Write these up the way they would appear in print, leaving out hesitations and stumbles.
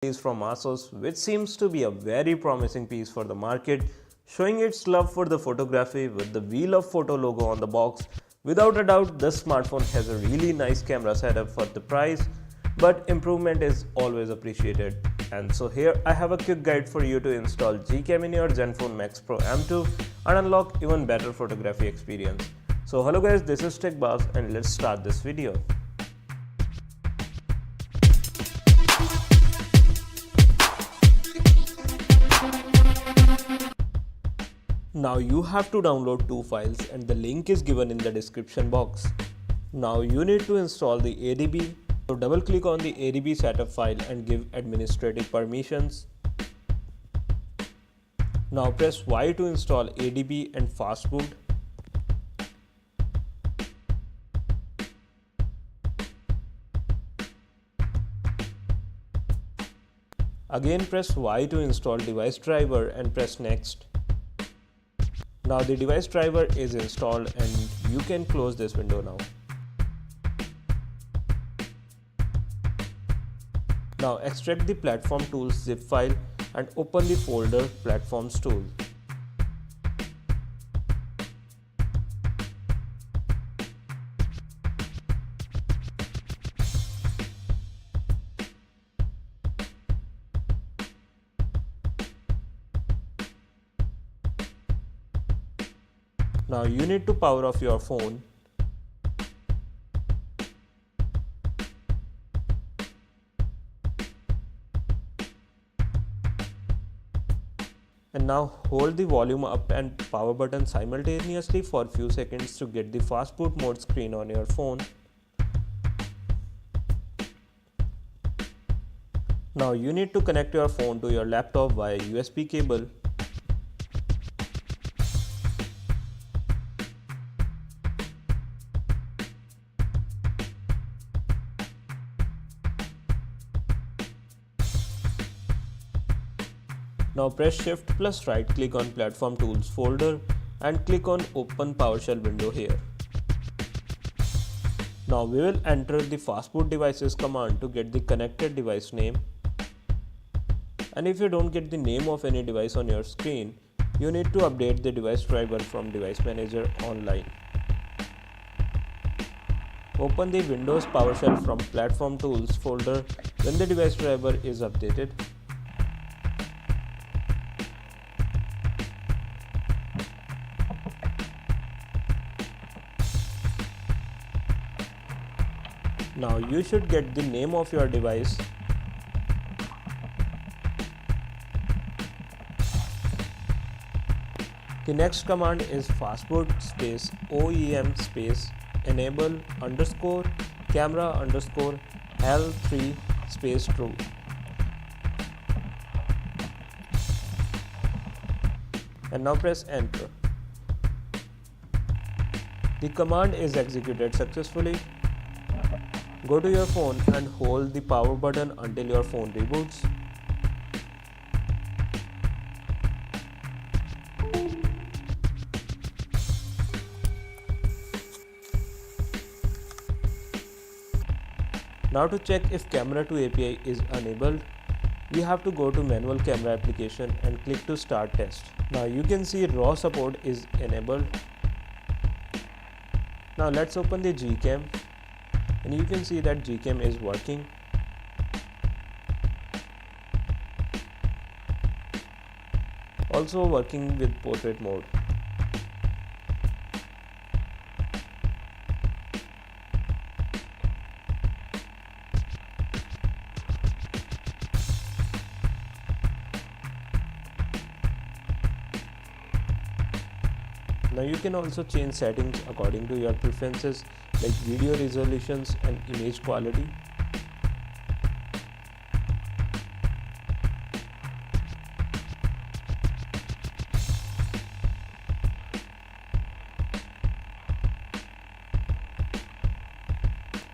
is from Asus, which seems to be a very promising piece for the market, showing its love for the photography with the Wheel of Photo logo on the box. Without a doubt, this smartphone has a really nice camera setup for the price, but improvement is always appreciated. And so here I have a quick guide for you to install Gcam in your Zenfone Max Pro M2 and unlock even better photography experience. So hello guys, this is Baaz and let's start this video. Now you have to download two files and the link is given in the description box. Now you need to install the ADB. So double click on the ADB setup file and give administrative permissions. Now press Y to install ADB and Fastboot. Again press Y to install device driver and press next. Now the device driver is installed and you can close this window now. Now extract the platform tools zip file and open the folder platforms tool. Now you need to power off your phone. And now hold the volume up and power button simultaneously for a few seconds to get the Fastboot Mode screen on your phone. Now you need to connect your phone to your laptop via USB cable. Now press Shift plus right click on Platform Tools folder and click on Open PowerShell window here. Now we will enter the Fastboot Devices command to get the connected device name. And if you don't get the name of any device on your screen, you need to update the device driver from Device Manager online. Open the Windows PowerShell from Platform Tools folder when the device driver is updated. Now you should get the name of your device. The next command is fastboot space OEM space enable underscore camera underscore L3 space true. And now press enter. The command is executed successfully. Go to your phone and hold the power button until your phone reboots. Now to check if Camera to API is enabled, we have to go to Manual Camera application and click to Start Test. Now you can see RAW support is enabled. Now let's open the Gcam. And you can see that Gcam is working. Also working with portrait mode. Now you can also change settings according to your preferences like video resolutions and image quality.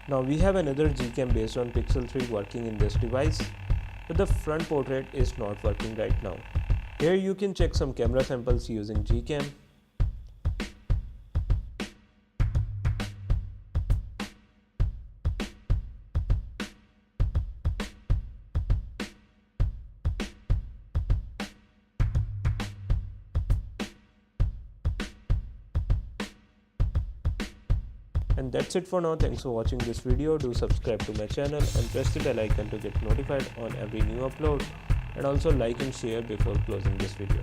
Now we have another Gcam based on Pixel 3 working in this device, but the front portrait is not working right now. Here you can check some camera samples using Gcam. And that's it for now. Thanks for watching this video. Do subscribe to my channel and press the bell icon to get notified on every new upload, and also like and share before closing this video.